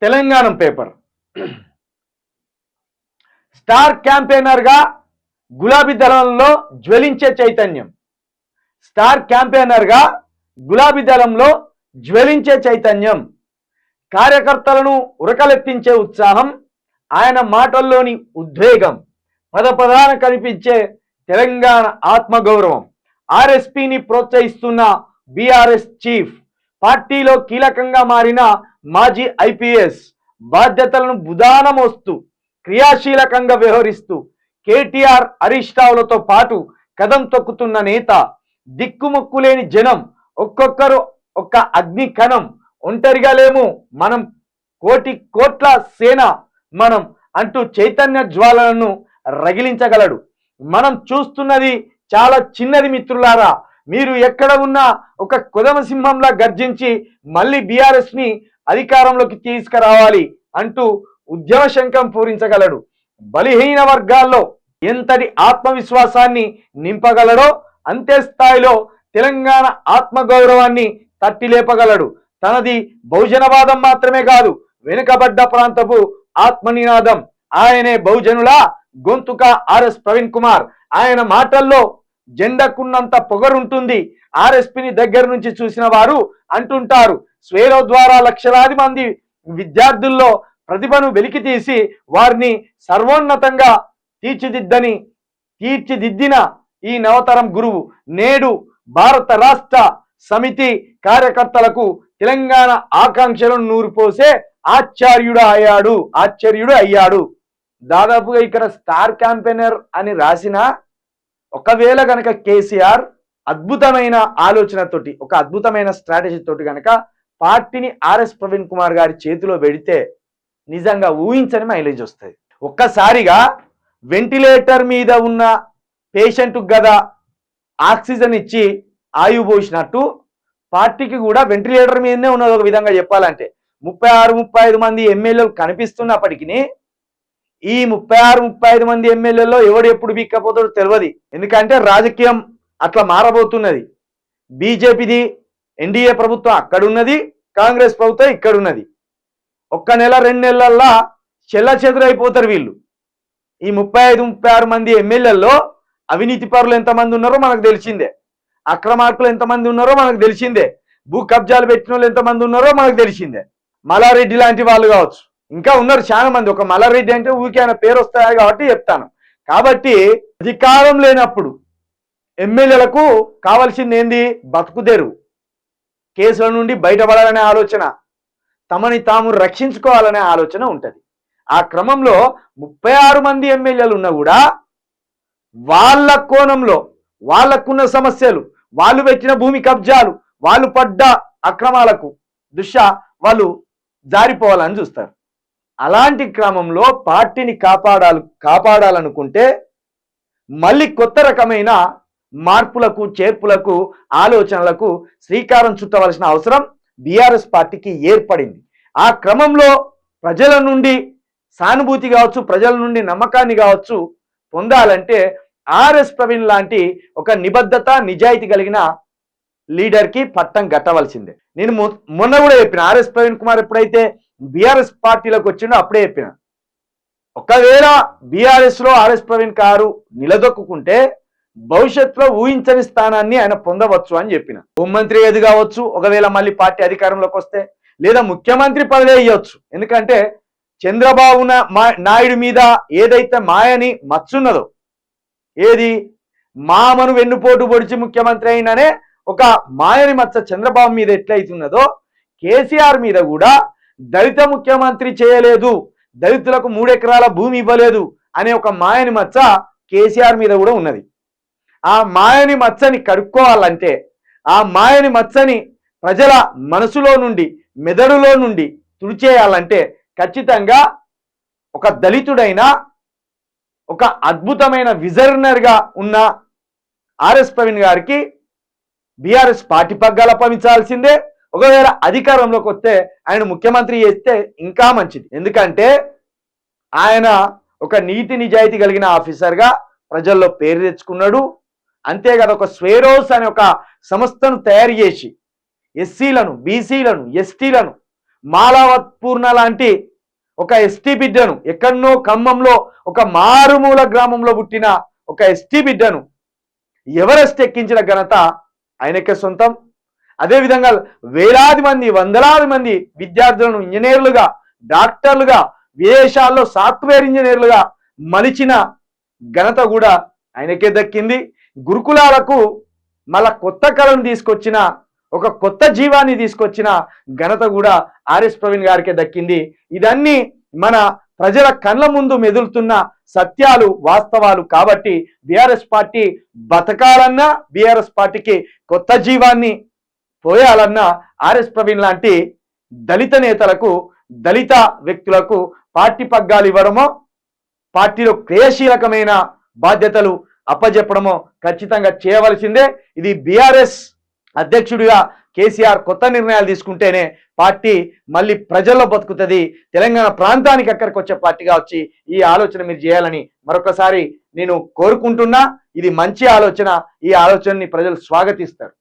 Telangana paper star క్యాంపెయినర్గా గులాబీ దళంలో జ్వలించే చైతన్యం. స్టార్ క్యాంపెయినర్గా గులాబీ దళంలో జ్వలించే చైతన్యం, కార్యకర్తలను ఉరకలెత్తించే ఉత్సాహం, ఆయన మాటల్లోని ఉద్వేగం, పదపదాన కనిపించే తెలంగాణ ఆత్మగౌరవం. ఆర్ఎస్పీని ప్రోత్సహిస్తున్న బీఆర్ఎస్ చీఫ్, పార్టీలో కీలకంగా మారిన మాజీ ఐపీఎస్, బాధ్యతలను బుధాన మోస్తూ క్రియాశీలకంగా వ్యవహరిస్తూ కేటీఆర్ హరీష్ రావులతో పాటు కదం తొక్కుతున్న నేత, దిక్కుమొక్కులేని జనం, ఒక్కొక్కరు ఒక్క అగ్ని కణం, ఒంటరిగా లేము మనం, కోటి కోట్ల సేన మనం అంటూ చైతన్య జ్వాలలను రగిలించగలడు. మనం చూస్తున్నది చాలా చిన్నది మిత్రులారా, మీరు ఎక్కడ ఉన్నా ఒక కొదమ సింహంలా గర్జించి మళ్ళీ బీఆర్ఎస్ ని అధికారంలోకి తీసుకురావాలి అంటూ ఉద్యమ శంఖం పూరించగలడు. బలహీన వర్గాల్లో ఎంతటి ఆత్మవిశ్వాసాన్ని నింపగలడో అంతే స్థాయిలో తెలంగాణ ఆత్మగౌరవాన్ని తట్టిలేపగలడు. తనది బహుజనవాదం మాత్రమే కాదు, వెనుకబడ్డ ప్రాంతపు ఆత్మనినాదం. ఆయనే బహుజనుల గొంతుక ఆర్ఎస్ ప్రవీణ్ కుమార్. ఆయన మాటల్లో జెండకున్నంత పొగరుంటుంది. ఆర్ఎస్పీని దగ్గర నుంచి చూసిన వారు అంటుంటారు, స్వేరో ద్వారా లక్షలాది మంది విద్యార్థుల్లో ప్రతిభను వెలికి తీసి వారిని సర్వోన్నతంగా తీర్చిదిద్దిన ఈ నవతరం గురువు నేడు భారత రాష్ట్ర సమితి కార్యకర్తలకు తెలంగాణ ఆకాంక్షలను నూరిపోసే ఆశ్చర్యుడు అయ్యాడు. దాదాపుగా ఇక్కడ స్టార్ క్యాంపెయినర్ అని రాసిన, ఒకవేళ గనక కేసీఆర్ అద్భుతమైన ఆలోచనతోటి, ఒక అద్భుతమైన స్ట్రాటజీ తోటి గనక పార్టీని ఆర్ఎస్ ప్రవీణ్ కుమార్ గారి చేతిలో పెడితే నిజంగా ఊహించని మైలేజ్ వస్తుంది. ఒక్కసారిగా వెంటిలేటర్ మీద ఉన్న పేషెంట్కు కదా ఆక్సిజన్ ఇచ్చి ఆయువు పోసినట్టు పార్టీకి కూడా వెంటిలేటర్ మీదనే ఉన్నది. ఒక విధంగా చెప్పాలంటే 36-35 మంది ఎమ్మెల్యేలు కనిపిస్తున్నప్పటికీ ఈ 36-35 మంది ఎమ్మెల్యేల్లో ఎవడు ఎప్పుడు బీక్కపోతాడో తెలియదు. ఎందుకంటే రాజకీయం అట్లా మారబోతున్నది. బీజేపీది ఎన్డీఏ ప్రభుత్వం అక్కడున్నది, కాంగ్రెస్ ప్రభుత్వం ఇక్కడున్నది. ఒక్క నెల 2 నెలల్లో చెల్లచెదురైపోతారు వీళ్ళు. ఈ 35-36 మంది ఎమ్మెల్యేల్లో అవినీతి పరులు ఎంతమంది ఉన్నారో మనకు తెలిసిందే, అక్రమార్కులు ఎంతమంది ఉన్నారో మనకు తెలిసిందే, భూ కబ్జాలు పెట్టిన వాళ్ళు ఎంతమంది ఉన్నారో మనకు తెలిసిందే. మల్లారెడ్డి లాంటి వాళ్ళు కావచ్చు, ఇంకా ఉన్నారు చాలా మంది. ఒక మల్లారెడ్డి అంటే ఊరికే ఆయన పేరు వస్తాయి కాబట్టి చెప్తాను. కాబట్టి అధికారం లేనప్పుడు ఎమ్మెల్యేలకు కావాల్సింది ఏంది? బతుకుదేరు, కేసుల నుండి బయటపడాలనే ఆలోచన, తమని తాము రక్షించుకోవాలనే ఆలోచన ఉంటుంది. ఆ క్రమంలో 36 మంది ఎమ్మెల్యేలు ఉన్నా కూడా వాళ్ళ కోణంలో వాళ్ళకున్న సమస్యలు, వాళ్ళు పెట్టిన భూమి కబ్జాలు, వాళ్ళు పడ్డ అక్రమాలకు దృష్ట్యా వాళ్ళు జారిపోవాలని చూస్తారు. అలాంటి క్రమంలో పార్టీని కాపాడాలనుకుంటే మళ్ళీ కొత్త రకమైన మార్పులకు, చేర్పులకు, ఆలోచనలకు శ్రీకారం చుట్టవలసిన అవసరం బీఆర్ఎస్ పార్టీకి ఏర్పడింది. ఆ క్రమంలో ప్రజల నుండి సానుభూతి కావచ్చు, ప్రజల నుండి నమ్మకాన్ని కావచ్చు పొందాలంటే ఆర్ఎస్ ప్రవీణ్ లాంటి ఒక నిబద్ధత, నిజాయితీ కలిగిన లీడర్కి పట్టం కట్టవలసిందే. నేను మొన్న కూడా చెప్పిన, ఆర్ఎస్ ప్రవీణ్ కుమార్ ఎప్పుడైతే బీఆర్ఎస్ పార్టీలోకి వచ్చిండో అప్పుడే చెప్పిన, ఒకవేళ బీఆర్ఎస్లో ఆర్ఎస్ ప్రవీణ్ గారు నిలదొక్కుంటే భవిష్యత్తులో ఊహించని స్థానాన్ని ఆయన పొందవచ్చు అని చెప్పిన. హోంమంత్రి ఏది కావచ్చు, ఒకవేళ మళ్ళీ పార్టీ అధికారంలోకి వస్తే, లేదా ముఖ్యమంత్రి పదవి ఇవ్వచ్చు. ఎందుకంటే చంద్రబాబు నాయుడు మీద ఏదైతే మాయని మచ్చున్నదో, ఏది మామను వెన్నుపోటు పొడిచి ముఖ్యమంత్రి అయిననే ఒక మాయని మచ్చ చంద్రబాబు మీద ఎట్లయితున్నదో, కేసీఆర్ మీద కూడా దళిత ముఖ్యమంత్రి చేయలేదు, దళితులకు 3 ఎకరాల భూమి ఇవ్వలేదు అనే ఒక మాయని మచ్చ కేసీఆర్ మీద కూడా ఉన్నది. ఆ మాయని మచ్చని కడుక్కోవాలంటే, ఆ మాయని మచ్చని ప్రజల మనసులో నుండి, మెదడులో నుండి తుడిచేయాలంటే ఖచ్చితంగా ఒక దళితుడైన, ఒక అద్భుతమైన విజనరీగా ఉన్న ఆర్ఎస్ ప్రవీణ్ గారికి బీఆర్ఎస్ పార్టీ పగ్గాలు అప్పగించాల్సిందే. ఒకవేళ అధికారంలోకి వస్తే ఆయన ముఖ్యమంత్రి చేస్తే ఇంకా మంచిది. ఎందుకంటే ఆయన ఒక నీతి నిజాయితీ కలిగిన ఆఫీసర్గా ప్రజల్లో పేరు తెచ్చుకున్నాడు. అంతేకాదు ఒక స్వేరోస్ అనే ఒక సంస్థను తయారు చేసి ఎస్సీలను, బీసీలను, ఎస్టీలను మాలావత్ పూర్ణ లాంటి ఒక ఎస్టీ బిడ్డను, ఎక్కడనో ఖమ్మంలో ఒక మారుమూల గ్రామంలో పుట్టిన ఒక ఎస్టీ బిడ్డను ఎవరెస్ట్ ఎక్కించిన ఘనత ఆయనకే సొంతం. అదేవిధంగా వేలాది మంది, వందలాది మంది విద్యార్థులను ఇంజనీర్లుగా, డాక్టర్లుగా, విదేశాల్లో సాఫ్ట్వేర్ ఇంజనీర్లుగా మలిచిన ఘనత కూడా ఆయనకే దక్కింది. గురుకులాలకు మళ్ళా కొత్త కళను తీసుకొచ్చిన, ఒక కొత్త జీవాన్ని తీసుకొచ్చిన ఘనత కూడా ఆర్ఎస్ ప్రవీణ్ గారికే దక్కింది. ఇదన్నీ మన ప్రజల కళ్ళ ముందు మెదులుతున్న సత్యాలు, వాస్తవాలు. కాబట్టి బీఆర్ఎస్ పార్టీ బతకాలన్నా, బీఆర్ఎస్ పార్టీకి కొత్త జీవాన్ని పోయాలన్నా ఆర్ఎస్ ప్రవీణ్ లాంటి దళిత నేతలకు, దళిత వ్యక్తులకు పార్టీ పగ్గాలు ఇవ్వడమో, పార్టీలో క్రియాశీలకమైన బాధ్యతలు అప్పజెప్పడమో ఖచ్చితంగా చేయవలసిందే. ఇది బీఆర్ఎస్ అధ్యక్షుడిగా కేసీఆర్ కొత్త నిర్ణయాలు తీసుకుంటేనే పార్టీ మళ్ళీ ప్రజల్లో బతుకుతుంది, తెలంగాణ ప్రాంతానికి అక్కడికి వచ్చే పార్టీగా వచ్చి ఈ ఆలోచన మీరు చేయాలని మరొకసారి నేను కోరుకుంటున్నా. ఇది మంచి ఆలోచన, ఈ ఆలోచనని ప్రజలు స్వాగతిస్తారు.